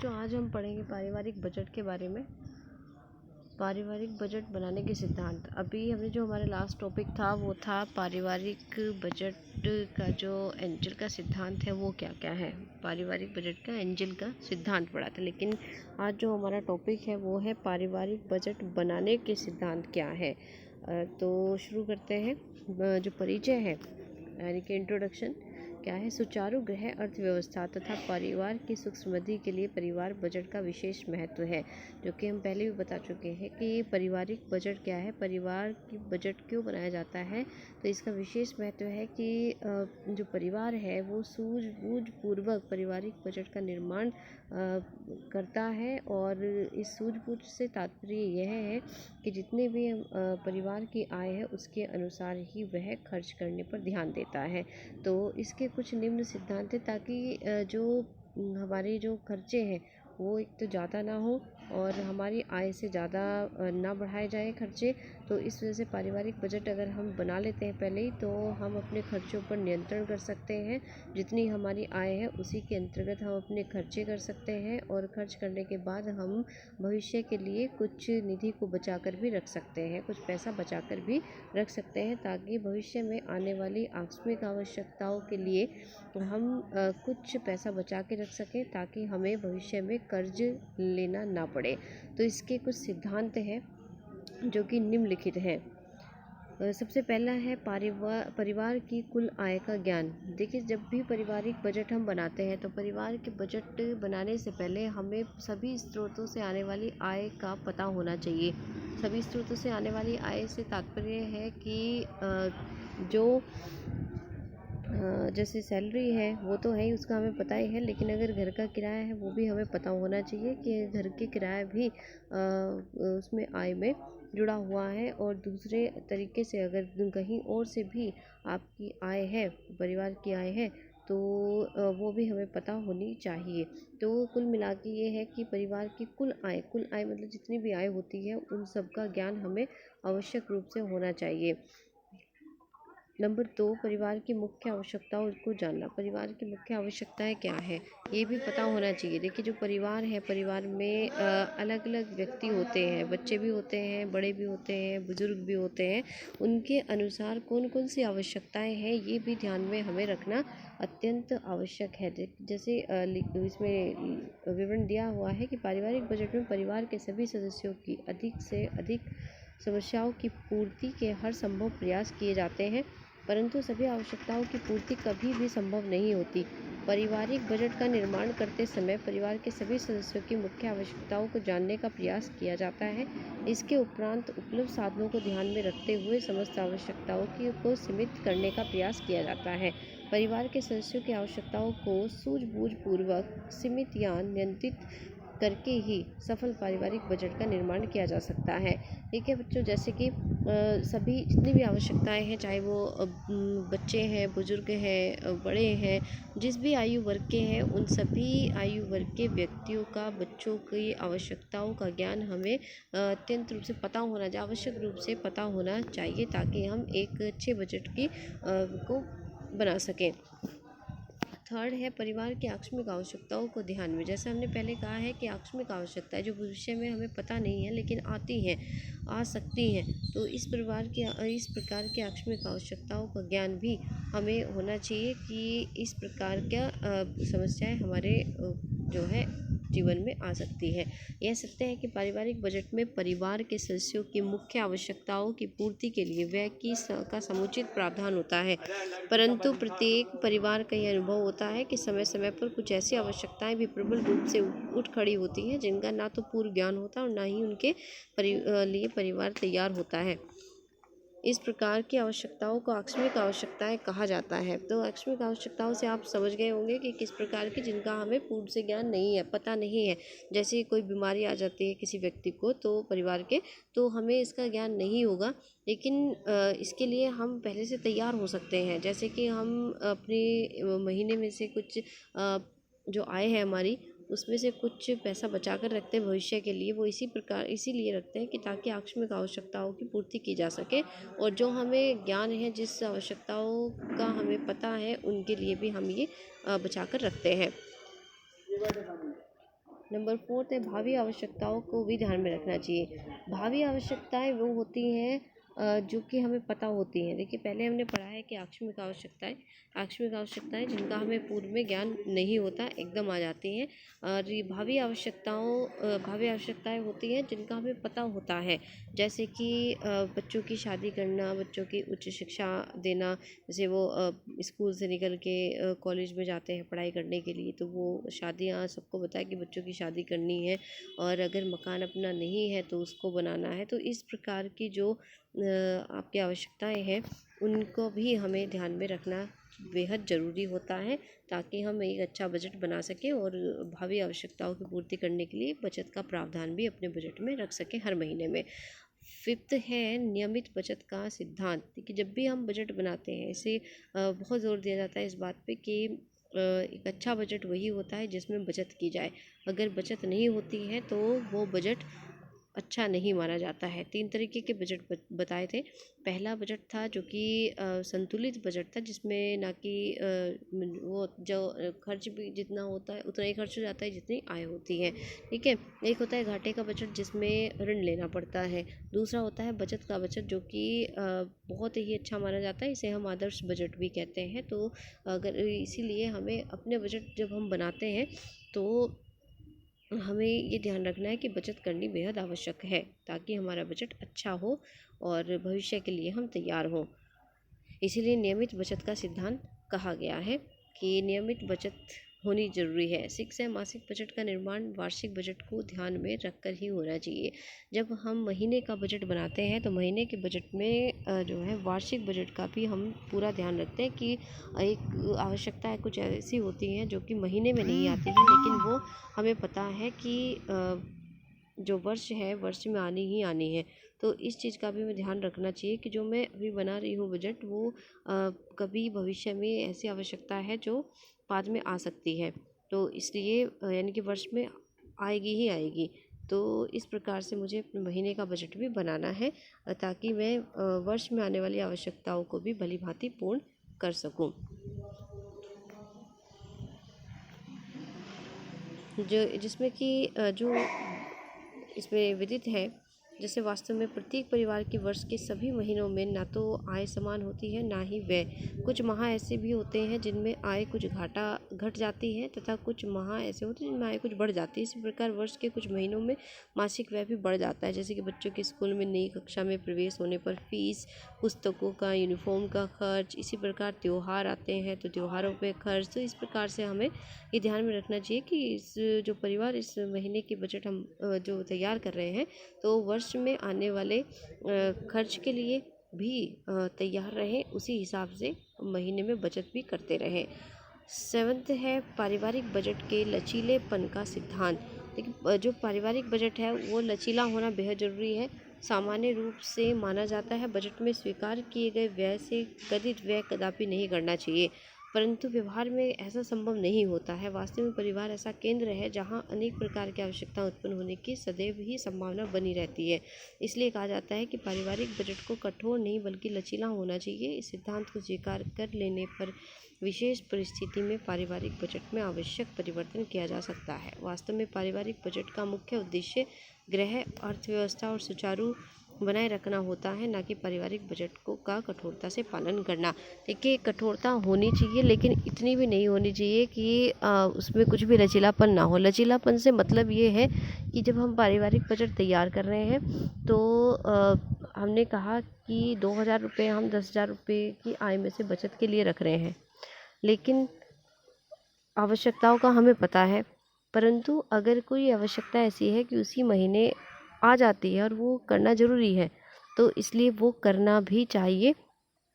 बच्चों, आज हम पढ़ेंगे पारिवारिक बजट के बारे में। पारिवारिक बजट बनाने के सिद्धांत। अभी हमने जो हमारा लास्ट टॉपिक था वो था पारिवारिक बजट का जो एंजल का सिद्धांत है वो क्या क्या है। पारिवारिक बजट का एंजल का सिद्धांत पढ़ा था, लेकिन आज जो हमारा टॉपिक है वो है पारिवारिक बजट बनाने के सिद्धांत क्या है। तो शुरू करते हैं। जो परिचय है यानी कि इंट्रोडक्शन क्या है। सुचारू गृह अर्थव्यवस्था तथा परिवार की सुख समृद्धि के लिए परिवार बजट का विशेष महत्व है, जो कि हम पहले भी बता चुके हैं कि पारिवारिक बजट क्या है, परिवार की बजट क्यों बनाया जाता है। तो इसका विशेष महत्व है कि जो परिवार है वो सूझबूझपूर्वक पारिवारिक बजट का निर्माण करता है। और इस सूझबूझ से तात्पर्य यह है कि जितने भी परिवार की आय है उसके अनुसार ही वह खर्च करने पर ध्यान देता है। तो इसके कुछ निम्न सिद्धांत है ताकि जो हमारे जो खर्चे हैं वो एक तो ज़्यादा ना हो और हमारी आय से ज़्यादा ना बढ़ाए जाए खर्चे। तो इस वजह से पारिवारिक बजट अगर हम बना लेते हैं पहले ही, तो हम अपने खर्चों पर नियंत्रण कर सकते हैं। जितनी हमारी आय है उसी के अंतर्गत हम अपने खर्चे कर सकते हैं, और खर्च करने के बाद हम भविष्य के लिए कुछ निधि को बचा कर भी रख सकते हैं, कुछ पैसा बचा कर भी रख सकते हैं, ताकि भविष्य में आने वाली आकस्मिक आवश्यकताओं के लिए हम कुछ पैसा बचा के रख सकें, ताकि हमें भविष्य में कर्ज लेना ना पड़े। तो इसके कुछ सिद्धांत हैं जो कि निम्नलिखित हैं। सबसे पहला है परिवार की कुल आय का ज्ञान। देखिए, जब भी पारिवारिक बजट हम बनाते हैं तो परिवार के बजट बनाने से पहले हमें सभी स्रोतों से आने वाली आय का पता होना चाहिए। सभी स्रोतों से आने वाली आय से तात्पर्य है कि जो जैसे सैलरी है वो तो है ही, उसका हमें पता ही है, लेकिन अगर घर का किराया है वो भी हमें पता होना चाहिए कि घर के किराया भी उसमें आय में जुड़ा हुआ है। और दूसरे तरीके से अगर कहीं और से भी आपकी आय है, परिवार की आय है, तो वो भी हमें पता होनी चाहिए। तो कुल मिला के ये है कि परिवार की कुल आय मतलब जितनी भी आय होती है उन सब का ज्ञान हमें आवश्यक रूप से होना चाहिए। नंबर 2, परिवार की मुख्य आवश्यकताओं को जानना। परिवार की मुख्य आवश्यकताएं क्या है ये भी पता होना चाहिए। देखिए, जो परिवार है, परिवार में अलग अलग व्यक्ति होते हैं, बच्चे भी होते हैं, बड़े भी होते हैं, बुजुर्ग भी होते हैं। उनके अनुसार कौन कौन सी आवश्यकताएं हैं ये भी ध्यान में हमें रखना अत्यंत आवश्यक है। जैसे इसमें विवरण दिया हुआ है कि पारिवारिक बजट में परिवार के सभी सदस्यों की अधिक से अधिक समस्याओं की पूर्ति के हर संभव प्रयास किए जाते हैं, परंतु सभी आवश्यकताओं की पूर्ति कभी भी संभव नहीं होती। पारिवारिक बजट का निर्माण करते समय परिवार के सभी सदस्यों की मुख्य आवश्यकताओं को जानने का प्रयास किया जाता है। इसके उपरांत उपलब्ध साधनों को ध्यान में रखते हुए समस्त आवश्यकताओं को सीमित करने का प्रयास किया जाता है। परिवार के सदस्यों की आवश्यकताओं को सूझबूझपूर्वक सीमित या नियंत्रित करके ही सफल पारिवारिक बजट का निर्माण किया जा सकता है। ठीक है बच्चों, जैसे कि सभी जितनी भी आवश्यकताएं हैं, चाहे वो बच्चे हैं, बुजुर्ग हैं, बड़े हैं, जिस भी आयु वर्ग के हैं, उन सभी आयु वर्ग के व्यक्तियों का बच्चों की आवश्यकताओं का ज्ञान हमें अत्यंत रूप से पता होना चाहिए, आवश्यक रूप से पता होना चाहिए, ताकि हम एक अच्छे बजट की को बना सकें। थर्ड है परिवार की आकस्मिक आवश्यकताओं को ध्यान में। जैसे हमने पहले कहा है कि आकस्मिक आवश्यकताएं जो भविष्य में हमें पता नहीं है लेकिन आती हैं, आ सकती हैं, तो इस प्रकार की आकस्मिक आवश्यकताओं का ज्ञान भी हमें होना चाहिए कि इस प्रकार क्या समस्याएं हमारे जो है जीवन में आ सकती है। यह सत्य है कि पारिवारिक बजट में परिवार के सदस्यों की मुख्य आवश्यकताओं की पूर्ति के लिए व्यय का समुचित प्रावधान होता है, परंतु प्रत्येक परिवार का यह अनुभव होता है कि समय समय पर कुछ ऐसी आवश्यकताएं भी प्रबल रूप से उठ खड़ी होती हैं जिनका ना तो पूर्व ज्ञान होता और ना ही उनके लिए परिवार तैयार होता है। इस प्रकार की आवश्यकताओं को आकस्मिक आवश्यकताएं कहा जाता है। तो आकस्मिक आवश्यकताओं से आप समझ गए होंगे कि किस प्रकार की, जिनका हमें पूर्व से ज्ञान नहीं है, पता नहीं है। जैसे कोई बीमारी आ जाती है किसी व्यक्ति को, तो परिवार के, तो हमें इसका ज्ञान नहीं होगा, लेकिन इसके लिए हम पहले से तैयार हो सकते हैं। जैसे कि हम अपने महीने में से कुछ जो आय है हमारी, उसमें से कुछ पैसा बचा कर रखते हैं भविष्य के लिए। वो इसीलिए रखते हैं कि ताकि आकस्मिक आवश्यकताओं की पूर्ति की जा सके, और जो हमें ज्ञान है, जिस आवश्यकताओं का हमें पता है, उनके लिए भी हम ये बचा कर रखते हैं। नंबर 4 है भावी आवश्यकताओं को भी ध्यान में रखना चाहिए। भावी आवश्यकताएं वो होती हैं जो कि हमें पता होती हैं। देखिए, पहले हमने पढ़ा है कि आकस्मिक आवश्यकताएं जिनका हमें पूर्व में ज्ञान नहीं होता, एकदम आ जाती हैं। और ये भावी आवश्यकताएं होती हैं जिनका हमें पता होता है, जैसे कि बच्चों की शादी करना, बच्चों की उच्च शिक्षा देना। जैसे वो स्कूल से निकल के कॉलेज में जाते हैं पढ़ाई करने के लिए, तो वो शादियाँ, सबको पता है कि बच्चों की शादी करनी है, और अगर मकान अपना नहीं है तो उसको बनाना है। तो इस प्रकार की जो आपकी आवश्यकताएं हैं, उनको भी हमें ध्यान में रखना बेहद ज़रूरी होता है, ताकि हम एक अच्छा बजट बना सकें और भावी आवश्यकताओं की पूर्ति करने के लिए बचत का प्रावधान भी अपने बजट में रख सकें हर महीने में। 5th है नियमित बचत का सिद्धांत। देखिए, जब भी हम बजट बनाते हैं, इसे बहुत ज़ोर दिया जाता है इस बात पे कि एक अच्छा बजट वही होता है जिसमें बचत की जाए। अगर बचत नहीं होती है तो वो बजट अच्छा नहीं माना जाता है। 3 तरीके के बजट बताए थे। पहला बजट था जो कि संतुलित बजट था, जिसमें ना कि वो जो खर्च भी जितना होता है उतना ही खर्च हो जाता है जितनी आय होती है। ठीक है। एक होता है घाटे का बजट, जिसमें ऋण लेना पड़ता है। दूसरा होता है बचत का बजट, जो कि बहुत ही अच्छा माना जाता है। इसे हम आदर्श बजट भी कहते हैं। तो अगर इसीलिए हमें अपने बजट जब हम बनाते हैं तो हमें ये ध्यान रखना है कि बचत करनी बेहद आवश्यक है, ताकि हमारा बजट अच्छा हो और भविष्य के लिए हम तैयार हों। इसीलिए नियमित बचत का सिद्धांत कहा गया है कि नियमित बचत होनी ज़रूरी है। 6 है मासिक बजट का निर्माण वार्षिक बजट को ध्यान में रखकर ही होना चाहिए। जब हम महीने का बजट बनाते हैं तो महीने के बजट में जो है वार्षिक बजट का भी हम पूरा ध्यान रखते हैं कि एक आवश्यकताएं कुछ ऐसी होती हैं जो कि महीने में नहीं आती हैं, लेकिन वो हमें पता है कि जो वर्ष है, वर्ष में आनी ही आनी है। तो इस चीज़ का भी हमें ध्यान रखना चाहिए कि जो मैं अभी बना रही हूँ बजट, वो कभी भविष्य में ऐसी आवश्यकता है जो बाद में आ सकती है। तो इसलिए यानी कि वर्ष में आएगी ही आएगी। तो इस प्रकार से मुझे अपने महीने का बजट भी बनाना है, ताकि मैं वर्ष में आने वाली आवश्यकताओं को भी भली-भाँति पूर्ण कर सकूँ। जिसमें कि जो इसमें विदित है, जैसे वास्तव में प्रत्येक परिवार के वर्ष के सभी महीनों में ना तो आय समान होती है, ना ही व्यय। कुछ माह ऐसे भी होते हैं जिनमें आय कुछ घट जाती है, तथा कुछ माह ऐसे होते हैं जिनमें आय कुछ बढ़ जाती है। इसी प्रकार वर्ष के कुछ महीनों में मासिक व्यय भी बढ़ जाता है, जैसे कि बच्चों के स्कूल में नई कक्षा में प्रवेश होने पर फीस, पुस्तकों का, यूनिफॉर्म का खर्च। इसी प्रकार त्योहार आते हैं तो त्योहारों पे खर्च। तो इस प्रकार से हमें ये ध्यान में रखना चाहिए कि जो परिवार इस महीने की बजट हम जो तैयार कर रहे हैं, तो वर्ष में आने वाले खर्च के लिए भी तैयार रहें, उसी हिसाब से महीने में बचत भी करते रहें। 7th है पारिवारिक बजट के लचीलेपन का सिद्धांत। देखिए, जो पारिवारिक बजट है वो लचीला होना बेहद ज़रूरी है। सामान्य रूप से माना जाता है बजट में स्वीकार किए गए व्यय से कथित व्यय कदापि नहीं करना चाहिए, परंतु व्यवहार में ऐसा संभव नहीं होता है। वास्तव में परिवार ऐसा केंद्र है जहां अनेक प्रकार की आवश्यकता उत्पन्न होने की सदैव ही संभावना बनी रहती है। इसलिए कहा जाता है कि पारिवारिक बजट को कठोर नहीं बल्कि लचीला होना चाहिए। इस सिद्धांत को स्वीकार कर लेने पर विशेष परिस्थिति में पारिवारिक बजट में आवश्यक परिवर्तन किया जा सकता है। वास्तव में पारिवारिक बजट का मुख्य उद्देश्य गृह अर्थव्यवस्था और सुचारू बनाए रखना होता है, ना कि पारिवारिक बजट को का कठोरता से पालन करना। देखिए, कठोरता होनी चाहिए, लेकिन इतनी भी नहीं होनी चाहिए कि उसमें कुछ भी लचीलापन ना हो। लचीलापन से मतलब ये है कि जब हम पारिवारिक बजट तैयार कर रहे हैं तो हमने कहा कि 2000 रुपये हम 10,000 रुपये की आय में से बचत के लिए रख रहे हैं, लेकिन आवश्यकताओं का हमें पता है। परंतु अगर कोई आवश्यकता ऐसी है कि उसी महीने आ जाती है और वो करना ज़रूरी है, तो इसलिए वो करना भी चाहिए।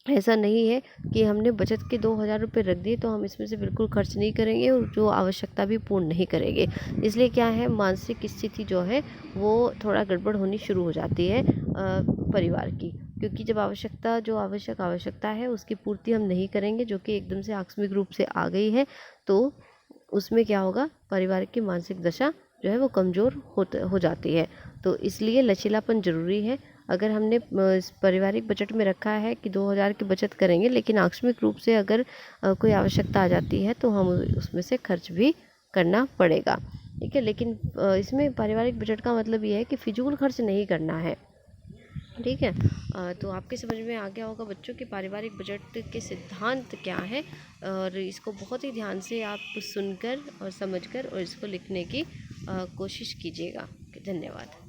ऐसा नहीं है कि हमने बचत के 2000 रुपये रख दिए तो हम इसमें से बिल्कुल खर्च नहीं करेंगे और जो आवश्यकता भी पूर्ण नहीं करेंगे। इसलिए क्या है, मानसिक स्थिति जो है वो थोड़ा गड़बड़ होनी शुरू हो जाती है परिवार की, क्योंकि जब आवश्यकता है उसकी पूर्ति हम नहीं करेंगे, जो कि एकदम से आकस्मिक रूप से आ गई है, तो उसमें क्या होगा, परिवार की मानसिक दशा जो है वो कमज़ोर हो जाती है। तो इसलिए लचीलापन ज़रूरी है। अगर हमने इस पारिवारिक बजट में रखा है कि 2000 की बचत करेंगे, लेकिन आकस्मिक रूप से अगर कोई आवश्यकता आ जाती है तो हम उसमें से खर्च भी करना पड़ेगा। ठीक है। लेकिन इसमें पारिवारिक बजट का मतलब ये है कि फिजूल खर्च नहीं करना है, ठीक है। तो आपके समझ में आ गया होगा बच्चों कि पारिवारिक बजट के सिद्धांत क्या है, और इसको बहुत ही ध्यान से आप सुनकर और समझकर और इसको लिखने की कोशिश कीजिएगा। धन्यवाद।